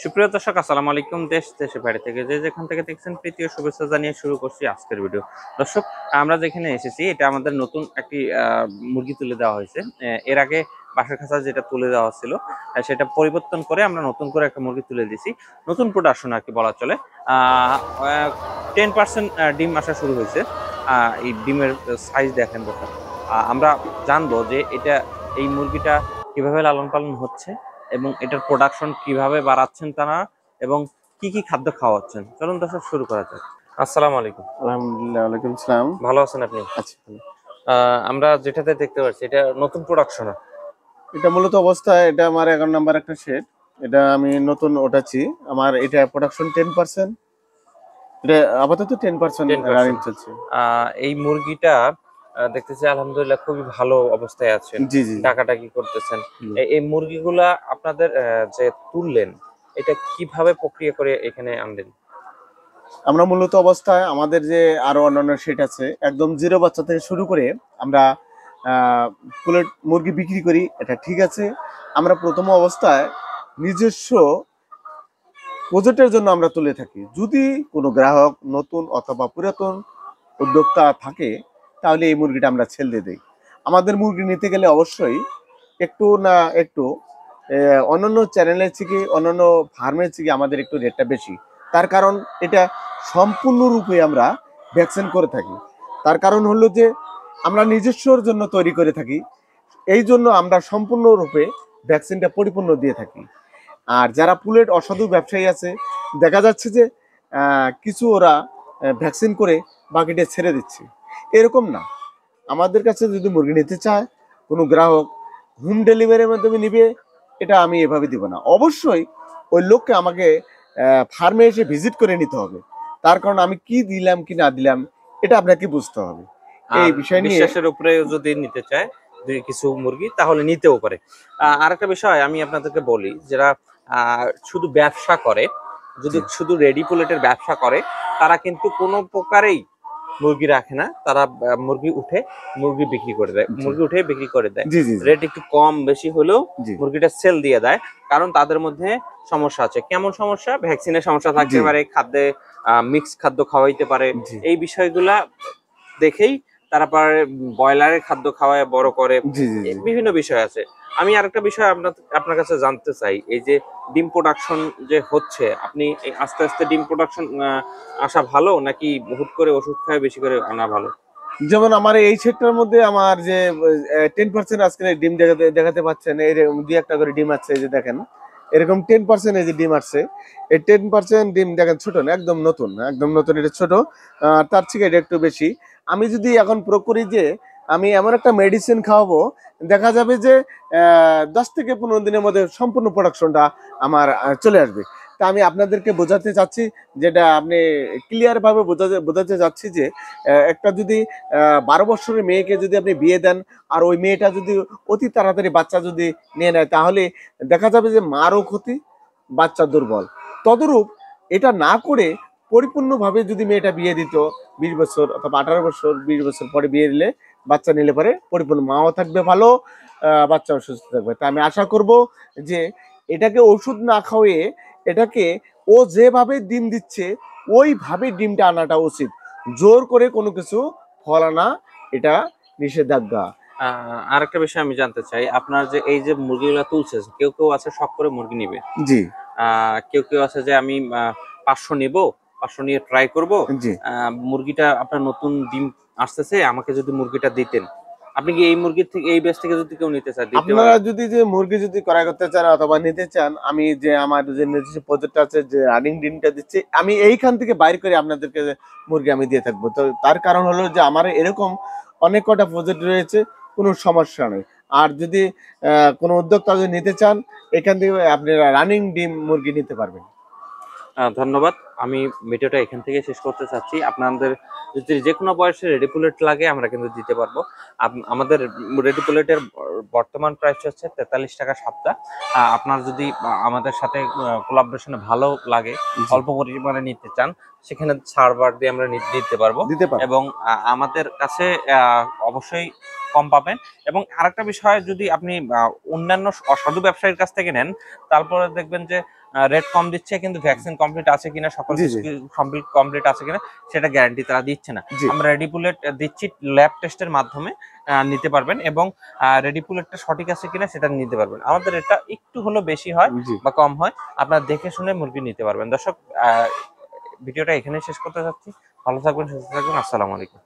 সুপ্রিয় দর্শক, আসসালামু আলাইকুম। দেশ দেশের বাইরে থেকে যে যেখান থেকে দেখছেন, প্রীতি ও শুভেচ্ছা জানিয়ে শুরু করছি আজকের ভিডিও। দর্শক, আমরা যেখানে এসেছি এটা আমাদের নতুন একটি মুরগি তুলে দেওয়া হয়েছে। এর আগে বাসার খাঁচা যেটা তুলে দেওয়া ছিল সেটা পরিবর্তন করে আমরা নতুন করে একটা মুরগি তুলে দিয়েছি। নতুন প্রোডাকশন আর কি বলা চলে। 10% ডিম আসা শুরু হয়েছে। এই ডিমের সাইজ দেখেন দর্শক। আমরা জানবো যে এই মুরগিটা কিভাবে লালন পালন হচ্ছে এবং এটার প্রোডাকশন কিভাবে বাড়াচ্ছেন তারা, এবং কি কি খাদ্য খাওয়াচ্ছেন। চলুন দর্শক, শুরু করা যাক। আসসালামু আলাইকুম। আলহামদুলিল্লাহ, ওয়ালাইকুম সালাম। ভালো আছেন আপনি? আচ্ছা, ভালো। আমরা যেটাতে দেখতে পাচ্ছি এটা নতুন প্রোডাকশন। এটা মূলত অবস্থায় এটা আমার 11 নাম্বার একটা শেড। এটা আমি নতুন ওঠাচ্ছি। আমার এটা প্রোডাকশন 10%। এটা আপাতত 10% রানিং 10%। চলছে। এই মুরগিটা দেখতেছি আলহামদুলিল্লাহ খুবই ভালো অবস্থায় আছেন, জি জি ডাকাডাকি করতেছেন। জি। এই মুরগিগুলা আপনাদের যে তুললেন, এটা কিভাবে প্রক্রিয়া করে এখানে আনলেন? আমরা মূলত অবস্থায় আমাদের যে আরো অন্যান্য শেড আছে, একদম জিরো বাচ্চা থেকে শুরু করে আমরা পুলেট মুরগি বিক্রি করি, এটা ঠিক আছে। আমরা প্রথম অবস্থায় নিজস্ব প্রজেক্টের জন্য আমরা তুলে থাকি। যদি কোনো গ্রাহক নতুন অথবা পুরাতন উদ্যোক্তা থাকে, তাহলে এই মুরগিটা আমরা ছেড়ে দিই। আমাদের মুরগি নিতে গেলে অবশ্যই একটু না একটু অন্যান্য চ্যানেলের থেকে, অন্যান্য ফার্মের থেকে আমাদের একটু রেটটা বেশি। তার কারণ এটা সম্পূর্ণরূপে আমরা ভ্যাকসিন করে থাকি। তার কারণ হলো যে আমরা নিজস্বর জন্য তৈরি করে থাকি, এই জন্য আমরা সম্পূর্ণরূপে ভ্যাকসিনটা পরিপূর্ণ দিয়ে থাকি। আর যারা পুলেট অসাধু ব্যবসায়ী আছে, দেখা যাচ্ছে যে কিছু ওরা ভ্যাকসিন করে বাকিটা ছেড়ে দিচ্ছে। এরকম না। আমাদের কাছে যদি মুরগি নিতে চায় কোনো গ্রাহক, হোম ডেলিভারির মাধ্যমে নিবে, এটা আমি এভাবে দিব না। অবশ্যই ওই লোককে আমাকে ফার্মে এসে ভিজিট করে নিতে হবে। তার কারণ আমি কি দিলাম কি না দিলাম এটা আপনাকে বুঝতে হবে। এই আর বিষয় নিয়ে বিশ্বাসের উপরে যদি নিতে চায় দুই কিছু মুরগি, তাহলে নিতেও পারে। আরেকটা বিষয় আমি আপনাদেরকে বলি, যারা শুধু ব্যবসা করে, যদি জি শুধু রেডি পুলেটের ব্যবসা করে, তারা কিন্তু কোনো প্রকারেই মুরগি রাখে না। তারা মুরগি বিক্রি করে দেয়, জি মুরগি উঠে বিক্রি করে দেয়। জি জি রেট একটু কম বেশি হলেও জি মুরগিটা সেল দিয়ে দেয়। কারণ তাদের মধ্যে সমস্যা আছে। কেমন সমস্যা? ভ্যাকসিনের সমস্যা থাকতে জি পারে, খাদ্যে মিক্স খাদ্য খাওয়াইতে পারে। জি এই বিষয়গুলা দেখেই তারপরে ব্রয়লারের খাদ্য খাওয়ায় বড় করে। জি জি জি বিভিন্ন বিষয় আছে। আমি আরেকটা বিষয় আপনার কাছে জানতে চাই, এই যে ডিম প্রোডাকশন যে হচ্ছে, আপনি আস্তে আস্তে ডিম প্রোডাকশন আসা ভালো, নাকি হুট করে ওষুধ খায় বেশি করে আনা ভালো? যেমন আমার এই সেক্টরের মধ্যে আমার যে 10% আজকে ডিম দেখাতে দেখাতে পাচ্ছেন, এরকম দুই একটা করে ডিম আছে, এই যে দেখেন এরকম 10% এই যে ডিম আসছে। এই 10% ডিম দেখেন ছোট না, একদম নতুন, একদম নতুন। এটা ছোট, তার থেকে এটা একটু বেশি। আমি যদি এখন প্রয়োগ করি যে আমি এমন একটা মেডিসিন খাওয়াবো, দেখা যাবে যে 10 থেকে 15 দিনের মধ্যে সম্পূর্ণ প্রোডাকশনটা আমার চলে আসবে। তা আমি আপনাদেরকে বোঝাতে চাচ্ছি, যেটা আপনি ক্লিয়ার ভাবে বোঝাতে চাচ্ছি যে একটা যদি 12 বছরের মেয়েকে যদি আপনি বিয়ে দেন, আর ওই মেয়েটা যদি অতি তাড়াতাড়ি বাচ্চা যদি নিয়ে নেয়, তাহলে দেখা যাবে যে মারও ক্ষতি, বাচ্চা দুর্বল। তদরূপ এটা না করে পরিপূর্ণভাবে যদি মেয়েটা বিয়ে দিত 20 বছর অথবা 18 বছর, 20 বছর পরে বিয়ে দিলে, বাচ্চা নিলে পরে পরিপূর্ণ মাও থাকবে ভালো, বাচ্চাও সুস্থ থাকবে। তা আমি আশা করব যে এটাকে ওষুধ না খাওয়িয়ে, এটাকে ও যেভাবে ডিম দিচ্ছে ওইভাবে ডিমটা আনাটা উচিত। জোর করে কোনো কিছু ফল আনা, এটা নিষেধাজ্ঞা। আরেকটা বিষয় আমি জানতে চাই, আপনার যে এই যে মুরগিগুলো তুলছে, কেউ কেউ আছে শখ করে মুরগি নিবে, জি কেউ কেউ আছে যে আমি 500 নিব, 500 নিয়ে ট্রাই করব। জি। মুরগিটা আপনার নতুন ডিম আসতেছে, আমাকে যদি মুরগিটা দিতেন। আপনি কি এই মুরগির থেকে, এই ব্যাচ থেকে যদি কেউ নিতে চায় দিতে আপনারা পারেন? যদি যে মুরগি যদি ক্রয় করতে চান অথবা নিতে চান, আমি যে আমার যে নিজস্ব প্রজেক্ট আছে, যে রানিং ডিমটা দিচ্ছি, আমি এইখান থেকে বাইর করে আপনাদেরকে মুরগি আমি দিয়ে থাকবো। তো তার কারণ হলো যে আমার এরকম অনেক কটা প্রজেক্ট রয়েছে, কোনো সমস্যা নেই। আর যদি কোনো উদ্যোক্তা যদি নিতে চান, এখান থেকে আপনারা রানিং ডিম মুরগি নিতে পারবেন। ধন্যবাদ। আমি ভিডিওটা এখান থেকে শেষ করতে চাচ্ছি। আপনাদের যদি যে কোনো বয়সে রেডি পুলেট লাগে, আমরা কিন্তু দিতে পারবো। আমাদের রেডি পুলেটের বর্তমান প্রাইস হচ্ছে 43 টাকা সপ্তাহ। আপনার যদি আমাদের সাথে কোলাবোরেশনে ভালো লাগে, জি অল্প পরিমাণে নিতে চান, সেখানে ছাড় দিয়ে আমরা দিতে পারবো। দিতে পারবেন। এবং আমাদের কাছে অবশ্যই কম পাবেন। এবং আরেকটা বিষয়, যদি আপনি অন্যান্য অসাধু ব্যবসায়ীর কাছ থেকে নেন, তারপরে দেখবেন যে রেট কম দিচ্ছে কিন্তু ভ্যাকসিন কমপ্লিট আছে কিনা, সকল জি, জি। কমপ্লিট আছে কিনা সেটা গ্যারান্টি তারা দিচ্ছে না। জি। আমরা রেডি পুলেট দিচ্ছি, ল্যাব টেস্টের মাধ্যমে নিতে পারবেন, এবং রেডি পুলেটটা সঠিক আছে কিনা সেটা নিতে পারবেন। আমাদের এটা একটু হলো বেশি হয় জি। বা কম হয়, আপনারা দেখে শুনে মুরগি নিতে পারবেন। দর্শক, ভিডিওটা এখানে শেষ করতে যাচ্ছি। ভালো থাকবেন, সুস্থ থাকবেন, আসসালামু আলাইকুম।